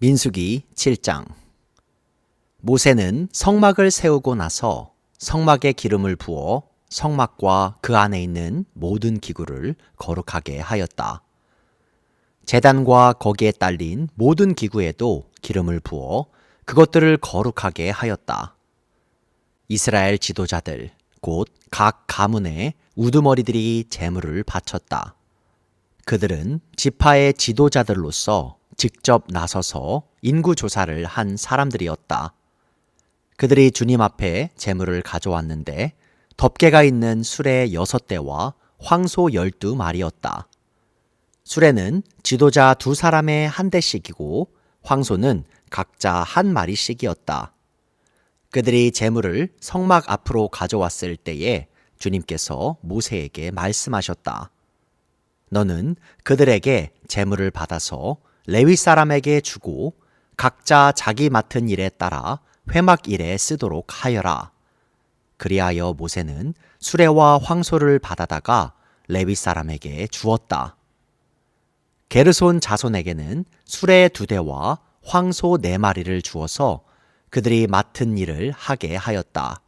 민수기 7장. 모세는 성막을 세우고 나서 성막에 기름을 부어 성막과 그 안에 있는 모든 기구를 거룩하게 하였다. 제단과 거기에 딸린 모든 기구에도 기름을 부어 그것들을 거룩하게 하였다. 이스라엘 지도자들, 곧 각 가문의 우두머리들이 제물을 바쳤다. 그들은 지파의 지도자들로서 직접 나서서 인구조사를 한 사람들이었다. 그들이 주님 앞에 제물을 가져왔는데 덮개가 있는 수레 6대와 황소 12마리였다. 수레는 지도자 2사람의 한 대씩이고 황소는 각자 한 마리씩이었다. 그들이 제물을 성막 앞으로 가져왔을 때에 주님께서 모세에게 말씀하셨다. 너는 그들에게 제물을 받아서 레위 사람에게 주고 각자 자기 맡은 일에 따라 회막 일에 쓰도록 하여라. 그리하여 모세는 수레와 황소를 받아다가 레위 사람에게 주었다. 게르손 자손에게는 수레 2대와 황소 4마리를 주어서 그들이 맡은 일을 하게 하였다.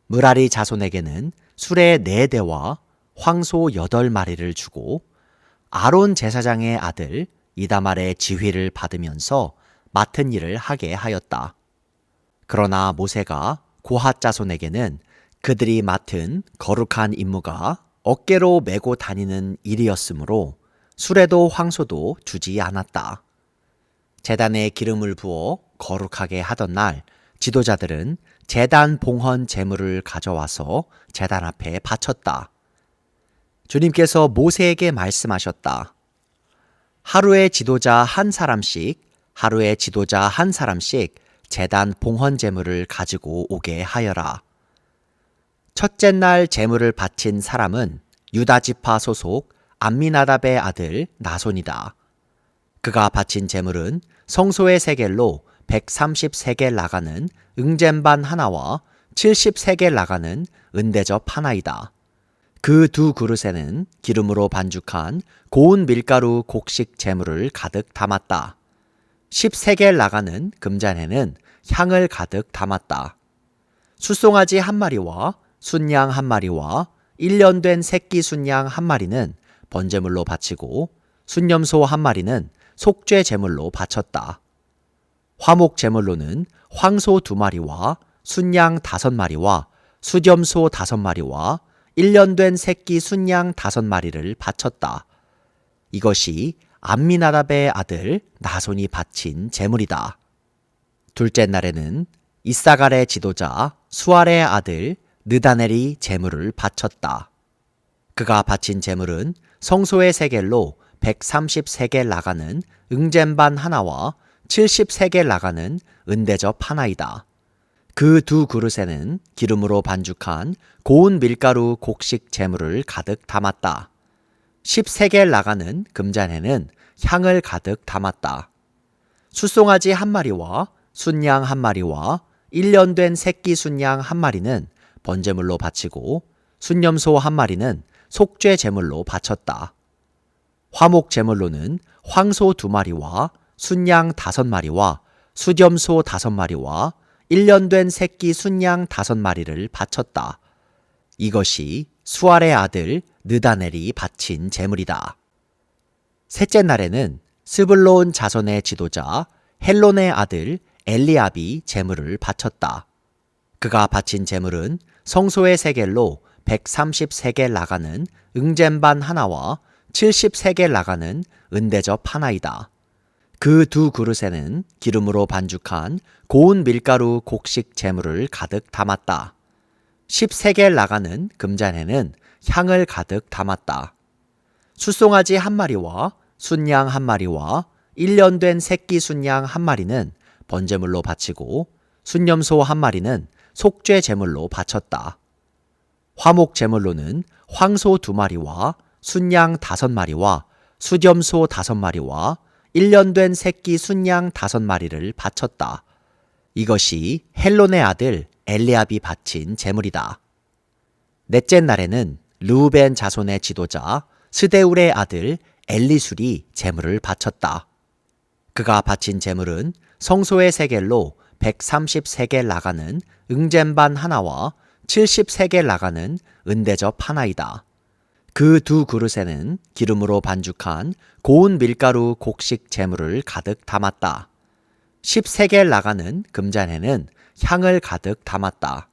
므라리 자손에게는 수레 4대와 황소 8마리를 주고 아론 제사장의 아들 이다말의 지휘를 받으면서 맡은 일을 하게 하였다. 그러나 모세가 고핫 자손에게는 그들이 맡은 거룩한 임무가 어깨로 메고 다니는 일이었으므로 수레도 황소도 주지 않았다. 제단에 기름을 부어 거룩하게 하던 날 지도자들은 제단 봉헌 제물을 가져와서 제단 앞에 바쳤다. 주님께서 모세에게 말씀하셨다. 하루에 지도자 한 사람씩 제단 봉헌 제물을 가지고 오게 하여라. 첫째 날 제물을 바친 사람은 유다 지파 소속 암미나답의 아들 나손이다. 그가 바친 제물은 성소의 세겔로 130세겔 나가는 응잼반 하나와 70세겔 나가는 은대접 하나이다. 그 2 그릇에는 기름으로 반죽한 고운 밀가루 곡식 제물을 가득 담았다. 10세겔 나가는 금잔에는 향을 가득 담았다. 숫송아지 1마리와 순양 1마리와 1년 된 새끼 순양 1마리는 번제물로 바치고 순염소 1마리는 속죄 제물로 바쳤다. 화목 제물로는 황소 2마리와 순양 5마리와 수염소 5마리와 1년 된 새끼 순양 5마리를 바쳤다. 이것이 암미나답의 아들 나손이 바친 제물이다. 둘째 날에는 이사갈의 지도자 수알의 아들 느다넬이 제물을 바쳤다. 그가 바친 제물은 성소의 세겔로 130세겔 나가는 응잼반 하나와 70세겔 나가는 은대접 하나이다. 그 2 그릇에는 기름으로 반죽한 고운 밀가루 곡식 제물을 가득 담았다. 10세겔 나가는 금잔에는 향을 가득 담았다. 숫송아지 1마리와 순양 1마리와 1년 된 새끼 순양 1마리는 번제물로 바치고 순염소 1마리는 속죄 제물로 바쳤다. 화목 제물로는 황소 2마리와 순양 5마리와 수염소 5마리와 1년 된 새끼 순양 5마리를 바쳤다. 이것이 수알의 아들 느다넬이 바친 제물이다. 셋째 날에는 스불론 자손의 지도자 헬론의 아들 엘리압이 제물을 바쳤다. 그가 바친 제물은 성소의 세겔로 130세겔 나가는 응잼반 하나와 70세겔 나가는 은대접 하나이다. 그 2 그릇에는 기름으로 반죽한 고운 밀가루 곡식 제물을 가득 담았다. 10세겔 나가는 금잔에는 향을 가득 담았다. 숫송아지 1마리와 순양 1마리와 1년 된 새끼 순양 1마리는 번제물로 바치고 순염소 1마리는 속죄 제물로 바쳤다. 화목 제물로는 황소 2마리와 순양 5마리와 수염소 5마리와 1년 된 새끼 순양 5마리를 바쳤다. 이것이 헬론의 아들 엘리압이 바친 제물이다. 넷째 날에는 르우벤 자손의 지도자 스데울의 아들 엘리술이 제물을 바쳤다. 그가 바친 제물은 성소의 세겔로 130세겔 나가는 응잼반 하나와 70세겔 나가는 은대접 하나이다. 그 두 그릇에는 기름으로 반죽한 고운 밀가루 곡식 제물을 가득 담았다. 10세겔 나가는 금잔에는 향을 가득 담았다.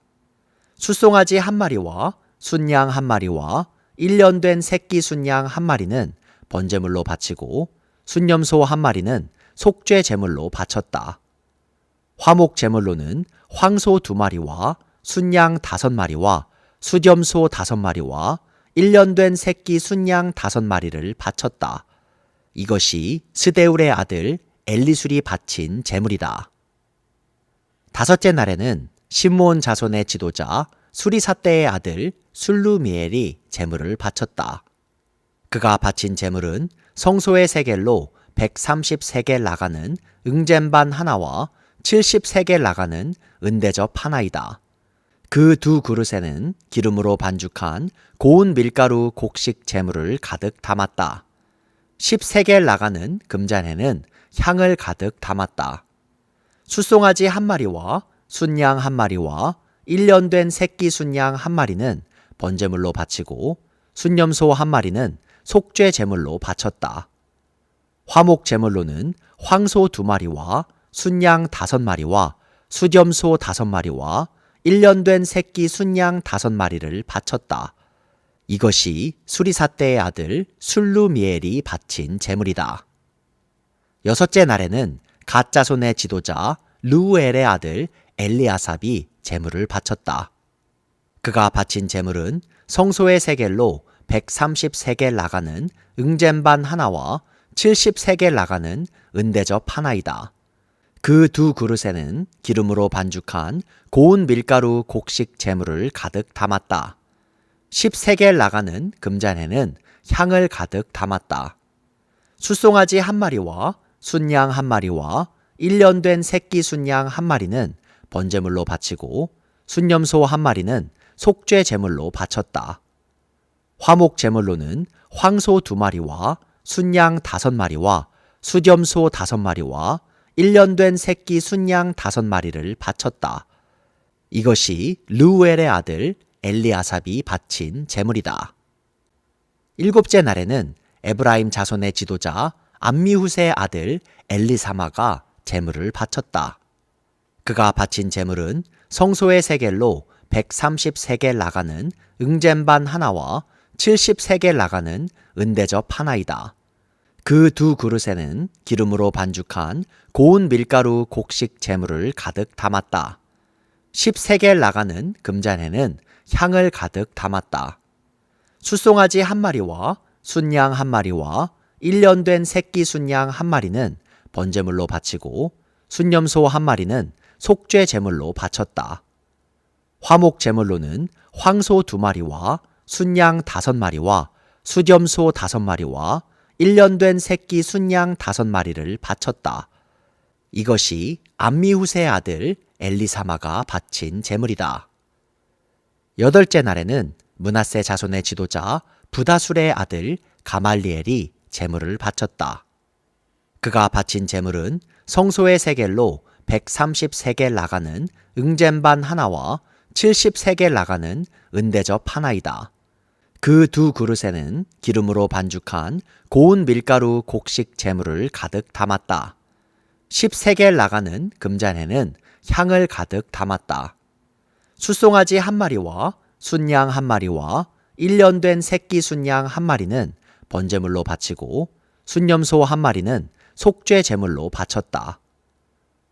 숫송아지 한 마리와 순양 한 마리와 1년 된 새끼 순양 한 마리는 번제물로 바치고 순염소 한 마리는 속죄 제물로 바쳤다. 화목 제물로는 황소 2마리와 순양 5마리와 수염소 5마리와 1년 된 새끼 순양 5마리를 바쳤다. 이것이 스데울의 아들 엘리술이 바친 제물이다. 다섯째 날에는 시므온 자손의 지도자 수리사떼의 아들 술루미엘이 제물을 바쳤다. 그가 바친 제물은 성소의 세겔로 130세겔 나가는 응잼반 하나와 70세겔 나가는 은대접 하나이다. 그 두 그릇에는 기름으로 반죽한 고운 밀가루 곡식 제물을 가득 담았다. 10세겔 나가는 금잔에는 향을 가득 담았다. 숫송아지 한 마리와 순양 한 마리와 1년 된 새끼 순양 한 마리는 번제물로 바치고 순염소 한 마리는 속죄 제물로 바쳤다. 화목 제물로는 황소 2마리와 순양 5마리와 수염소 5마리와 1년 된 새끼 순양 5마리를 바쳤다. 이것이 수리사떼의 아들 술루미엘이 바친 제물이다. 여섯째 날에는 갓 자손의 지도자 르우엘의 아들 엘리아삽이 제물을 바쳤다. 그가 바친 제물은 성소의 세겔로 130세겔 나가는 응잼반 하나와 70세겔 나가는 은대접 하나이다. 그 두 그릇에는 기름으로 반죽한 고운 밀가루 곡식 제물을 가득 담았다. 10세겔 나가는 금잔에는 향을 가득 담았다. 숫송아지 한 마리와 순양 한 마리와 1년 된 새끼 순양 한 마리는 번제물로 바치고 순염소 한 마리는 속죄 제물로 바쳤다. 화목 제물로는 황소 2마리와 순양 5마리와 수염소 5마리와 1년 된 새끼 순양 5마리를 바쳤다. 이것이 르우엘의 아들 엘리아삽이 바친 제물이다. 일곱째 날에는 에브라임 자손의 지도자 암미후세의 아들 엘리사마가 제물을 바쳤다. 그가 바친 제물은 성소의 세겔로 130세겔 나가는 응잼반 하나와 70세겔 나가는 은대접 하나이다. 그 두 그릇에는 기름으로 반죽한 고운 밀가루 곡식 제물을 가득 담았다. 10세겔 나가는 금잔에는 향을 가득 담았다. 숫송아지 한 마리와 순양 한 마리와 1년 된 새끼 순양 한 마리는 번제물로 바치고 순염소 한 마리는 속죄 제물로 바쳤다. 화목 제물로는 황소 2마리와 순양 5마리와 수염소 5마리와 1년 된 새끼 순양 5마리를 바쳤다. 이것이 암미후세의 아들 엘리사마가 바친 제물이다. 여덟째 날에는 므낫세 자손의 지도자 부다술의 아들 가말리엘이 제물을 바쳤다. 그가 바친 제물은 성소의 세겔로 130세겔 나가는 응잼반 하나와 70세겔 나가는 은대접 하나이다. 그 두 그릇에는 기름으로 반죽한 고운 밀가루 곡식 제물을 가득 담았다. 10세겔 나가는 금잔에는 향을 가득 담았다. 숫송아지 한 마리와 순양 한 마리와 1년 된 새끼 순양 한 마리는 번제물로 바치고 순염소 한 마리는 속죄 제물로 바쳤다.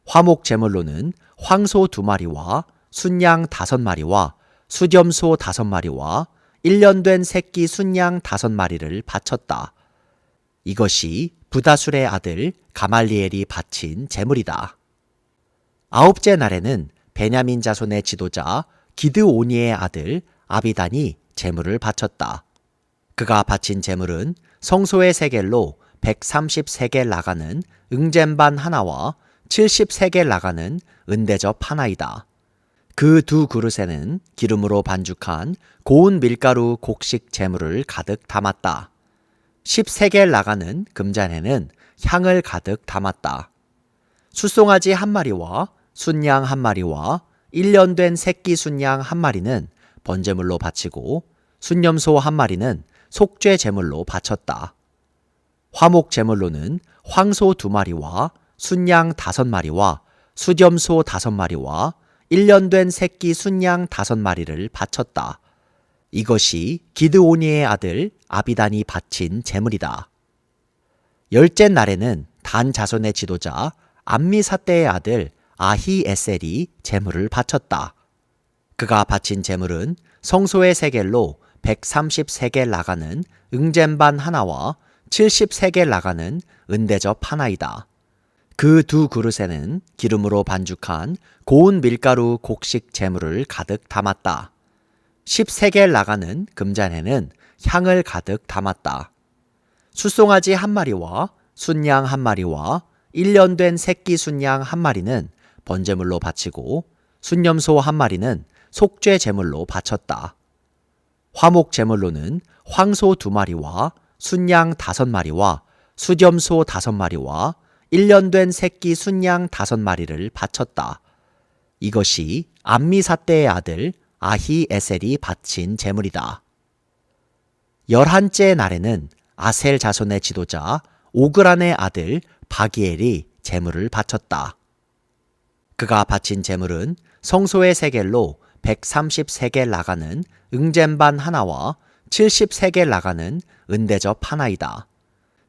화목 제물로는 황소 2마리와 순양 5마리와 수염소 5마리와 1년 된 새끼 순양 5마리를 바쳤다. 이것이 부다술의 아들 가말리엘이 바친 제물이다. 아홉째 날에는 베냐민 자손의 지도자 기드오니의 아들 아비단이 제물을 바쳤다. 그가 바친 제물은 성소의 세겔로 130세겔 나가는 응잼반 하나와 70세겔 나가는 은대접 하나이다. 그 두 그릇에는 기름으로 반죽한 고운 밀가루 곡식 제물을 가득 담았다. 10세겔 나가는 금잔에는 향을 가득 담았다. 숫송아지 한 마리와 순양 한 마리와 1년 된 새끼 순양 한 마리는 번제물로 바치고 순염소 한 마리는 속죄 제물로 바쳤다. 화목 제물로는 황소 2마리와 순양 5마리와 수염소 5마리와 1년 된 새끼 순양 5마리를 바쳤다. 이것이 기드오니의 아들 아비단이 바친 제물이다. 열째 날에는 단 자손의 지도자 암미사대의 아들 아히에셀이 제물을 바쳤다. 그가 바친 제물은 성소의 세겔로 130세겔 나가는 응잼반 하나와 70세겔 나가는 은대접 하나이다. 그 2그릇에는 기름으로 반죽한 고운 밀가루 곡식 제물을 가득 담았다. 10세겔 나가는 금잔에는 향을 가득 담았다. 숫송아지 한 마리와 순양 한 마리와 1년 된 새끼 순양 한 마리는 번제물로 바치고 순염소 한 마리는 속죄 제물로 바쳤다. 화목 제물로는 황소 2마리와 순양 5마리와 수염소 5마리와 1년 된 새끼 순양 5마리를 바쳤다. 이것이 암미사대의 아들 아히에셀이 바친 제물이다. 11째 날에는 아셀 자손의 지도자 오그란의 아들 바기엘이 제물을 바쳤다. 그가 바친 제물은 성소의 세겔로 130세겔 나가는 응잼반 하나와 70세겔 나가는 은대접 하나이다.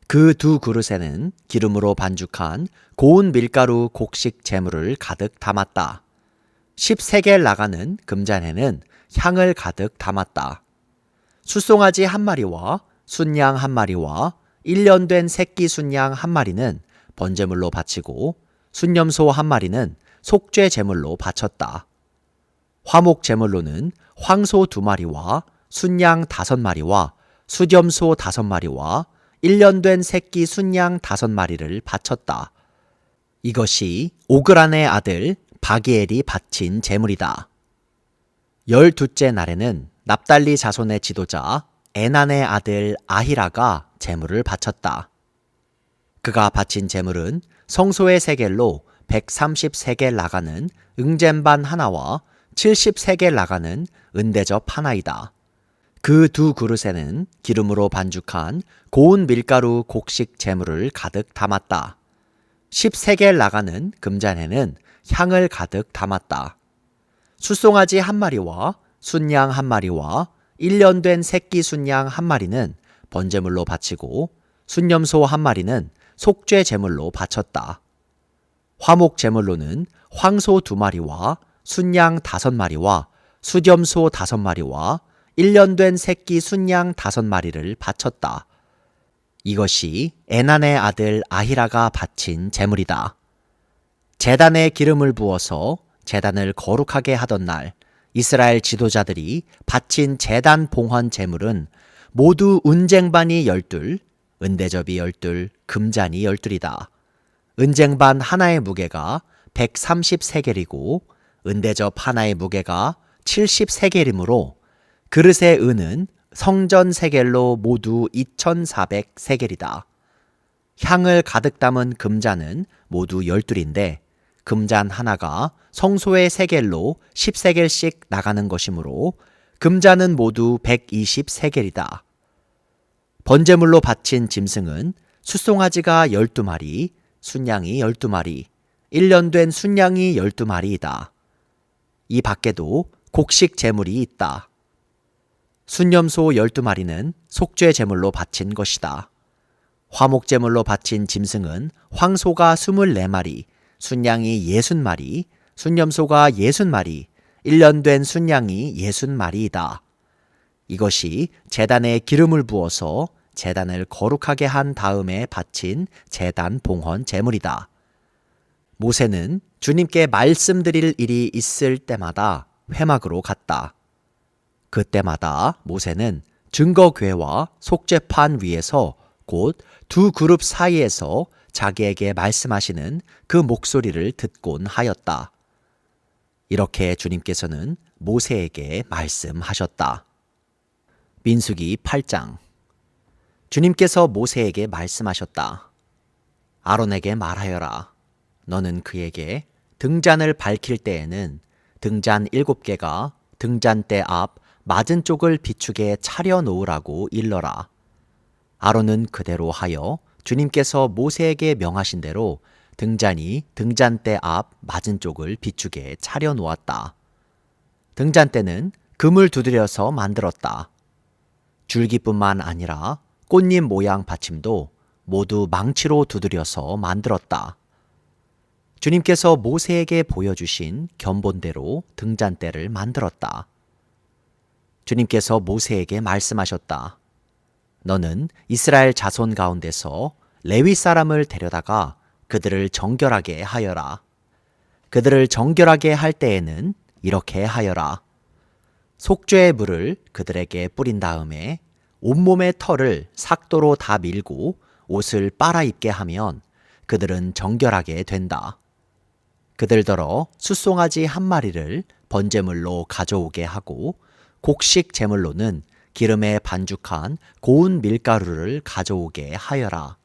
그 2그릇에는 기름으로 반죽한 고운 밀가루 곡식 제물을 가득 담았다. 10세겔 나가는 금잔에는 향을 가득 담았다. 숫송아지 한 마리와 순양 한 마리와 1년 된 새끼 순양 한 마리는 번제물로 바치고 순염소 한 마리는 속죄 제물로 바쳤다. 화목 제물로는 황소 2마리와 순양 5마리와 수염소 5마리와 1년 된 새끼 순양 5마리를 바쳤다. 이것이 오그란의 아들 바기엘이 바친 제물이다. 12째 날에는 납달리 자손의 지도자 에난의 아들 아히라가 제물을 바쳤다. 그가 바친 제물은 성소의 세겔로 130세겔 나가는 응잼반 하나와 70세겔 나가는 은대접 하나이다. 그 2그릇에는 기름으로 반죽한 고운 밀가루 곡식 제물을 가득 담았다. 10세겔 나가는 금잔에는 향을 가득 담았다. 숫송아지 한 마리와 순양 한 마리와 1년 된 새끼 순양 한 마리는 번제물로 바치고 순염소 한 마리는 속죄 제물로 바쳤다. 화목 제물로는 황소 2마리와 순양 5마리와 수염소 5마리와 1년 된 새끼 순양 5마리를 바쳤다. 이것이 에난의 아들 아히라가 바친 제물이다. 제단에 기름을 부어서 제단을 거룩하게 하던 날 이스라엘 지도자들이 바친 제단 봉헌 제물은 모두 은쟁반이 12, 은대접이 12, 금잔이 12이다. 은쟁반 하나의 무게가 130세겔이고 은대접 하나의 무게가 70세겔이므로 그릇의 은은 성전 세겔로 모두 2400세겔이다. 향을 가득 담은 금잔은 모두 12인데 금잔 하나가 성소의 세겔로 10세겔씩 나가는 것이므로 금잔은 모두 120세겔이다. 번제물로 바친 짐승은 숫송아지가 12마리, 순양이 12마리, 1년 된 순양이 12마리이다. 이 밖에도 곡식 제물이 있다. 순염소 12마리는 속죄 제물로 바친 것이다. 화목 제물로 바친 짐승은 황소가 24마리, 순양이 60마리, 순염소가 60마리, 1년 된 순양이 60마리이다. 이것이 제단에 기름을 부어서 제단을 거룩하게 한 다음에 바친 제단 봉헌 제물이다. 모세는 주님께 말씀드릴 일이 있을 때마다 회막으로 갔다. 그때마다 모세는 증거궤와 속죄판 위에서 곧 2그룹 사이에서 자기에게 말씀하시는 그 목소리를 듣곤 하였다. 이렇게 주님께서는 모세에게 말씀하셨다. 민수기 8장. 주님께서 모세에게 말씀하셨다. 아론에게 말하여라. 너는 그에게 등잔을 밝힐 때에는 등잔 7개가 등잔대 앞 맞은 쪽을 비추게 차려 놓으라고 일러라. 아론은 그대로 하여 주님께서 모세에게 명하신 대로 등잔이 등잔대 앞 맞은 쪽을 비추게 차려 놓았다. 등잔대는 금을 두드려서 만들었다. 줄기뿐만 아니라 꽃잎 모양 받침도 모두 망치로 두드려서 만들었다. 주님께서 모세에게 보여주신 견본대로 등잔대를 만들었다. 주님께서 모세에게 말씀하셨다. 너는 이스라엘 자손 가운데서 레위 사람을 데려다가 그들을 정결하게 하여라. 그들을 정결하게 할 때에는 이렇게 하여라. 속죄의 물을 그들에게 뿌린 다음에 온몸의 털을 삭도로 다 밀고 옷을 빨아 입게 하면 그들은 정결하게 된다. 그들더러 숫송아지 한 마리를 번제물로 가져오게 하고 곡식 제물로는 기름에 반죽한 고운 밀가루를 가져오게 하여라.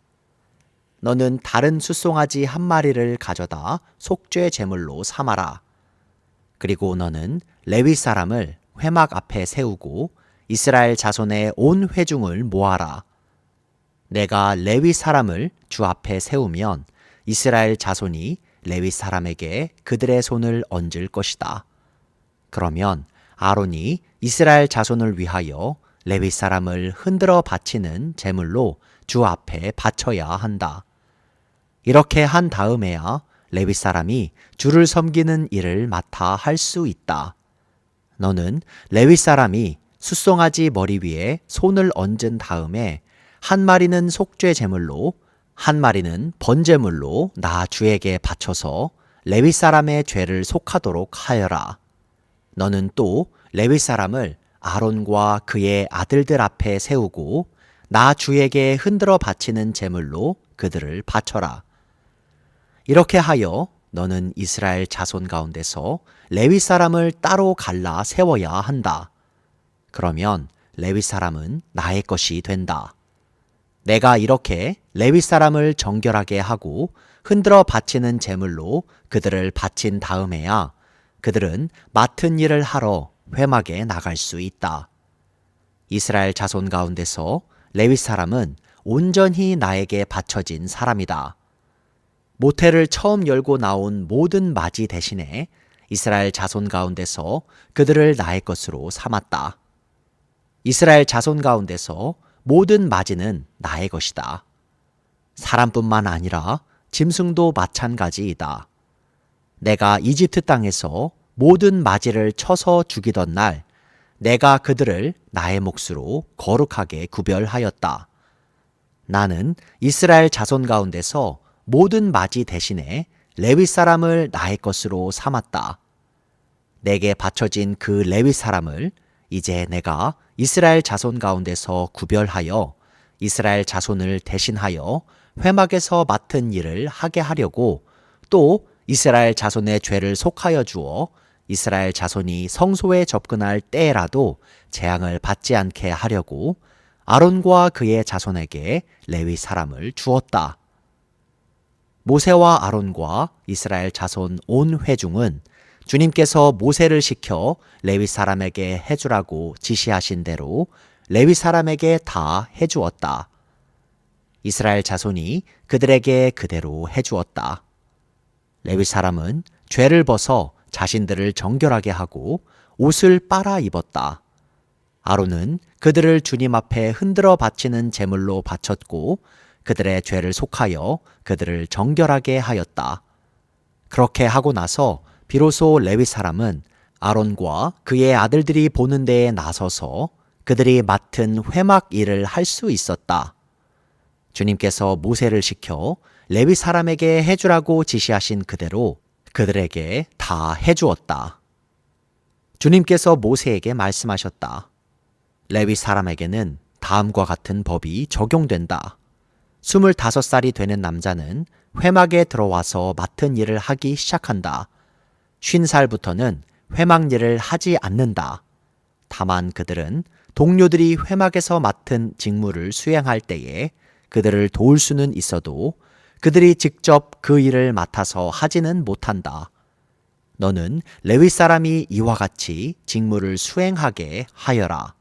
너는 다른 숫송아지 한 마리를 가져다 속죄 제물로 삼아라. 그리고 너는 레위 사람을 회막 앞에 세우고 이스라엘 자손의 온 회중을 모아라. 내가 레위 사람을 주 앞에 세우면 이스라엘 자손이 레위 사람에게 그들의 손을 얹을 것이다. 그러면 아론이 이스라엘 자손을 위하여 레위 사람을 흔들어 바치는 제물로 주 앞에 바쳐야 한다. 이렇게 한 다음에야 레위 사람이 주를 섬기는 일을 맡아 할 수 있다. 너는 레위 사람이 숫송아지 머리 위에 손을 얹은 다음에 한 마리는 속죄 제물로 한 마리는 번제물로 나 주에게 바쳐서 레위 사람의 죄를 속하도록 하여라. 너는 또 레위 사람을 아론과 그의 아들들 앞에 세우고 나 주에게 흔들어 바치는 제물로 그들을 바쳐라. 이렇게 하여 너는 이스라엘 자손 가운데서 레위 사람을 따로 갈라 세워야 한다. 그러면 레위 사람은 나의 것이 된다. 내가 이렇게 레위 사람을 정결하게 하고 흔들어 바치는 제물로 그들을 바친 다음에야 그들은 맡은 일을 하러 회막에 나갈 수 있다. 이스라엘 자손 가운데서 레위 사람은 온전히 나에게 바쳐진 사람이다. 모태를 처음 열고 나온 모든 맞이 대신에 이스라엘 자손 가운데서 그들을 나의 것으로 삼았다. 이스라엘 자손 가운데서 모든 맞이는 나의 것이다. 사람뿐만 아니라 짐승도 마찬가지이다. 내가 이집트 땅에서 모든 맞이를 쳐서 죽이던 날 내가 그들을 나의 몫으로 거룩하게 구별하였다. 나는 이스라엘 자손 가운데서 모든 맞이 대신에 레위 사람을 나의 것으로 삼았다. 내게 바쳐진 그 레위 사람을 이제 내가 이스라엘 자손 가운데서 구별하여 이스라엘 자손을 대신하여 회막에서 맡은 일을 하게 하려고 또 이스라엘 자손의 죄를 속하여 주어 이스라엘 자손이 성소에 접근할 때에라도 재앙을 받지 않게 하려고 아론과 그의 자손에게 레위 사람을 주었다. 모세와 아론과 이스라엘 자손 온 회중은 주님께서 모세를 시켜 레위 사람에게 해주라고 지시하신 대로 레위 사람에게 다 해주었다. 이스라엘 자손이 그들에게 그대로 해주었다. 레위 사람은 죄를 벗어 자신들을 정결하게 하고 옷을 빨아 입었다. 아론은 그들을 주님 앞에 흔들어 바치는 제물로 바쳤고 그들의 죄를 속하여 그들을 정결하게 하였다. 그렇게 하고 나서 비로소 레위 사람은 아론과 그의 아들들이 보는 데에 나서서 그들이 맡은 회막 일을 할 수 있었다. 주님께서 모세를 시켜 레위 사람에게 해주라고 지시하신 그대로 그들에게 다 해주었다. 주님께서 모세에게 말씀하셨다. 레위 사람에게는 다음과 같은 법이 적용된다. 25살이 되는 남자는 회막에 들어와서 맡은 일을 하기 시작한다. 50살부터는 회막 일을 하지 않는다. 다만 그들은 동료들이 회막에서 맡은 직무를 수행할 때에 그들을 도울 수는 있어도 그들이 직접 그 일을 맡아서 하지는 못한다. 너는 레위 사람이 이와 같이 직무를 수행하게 하여라.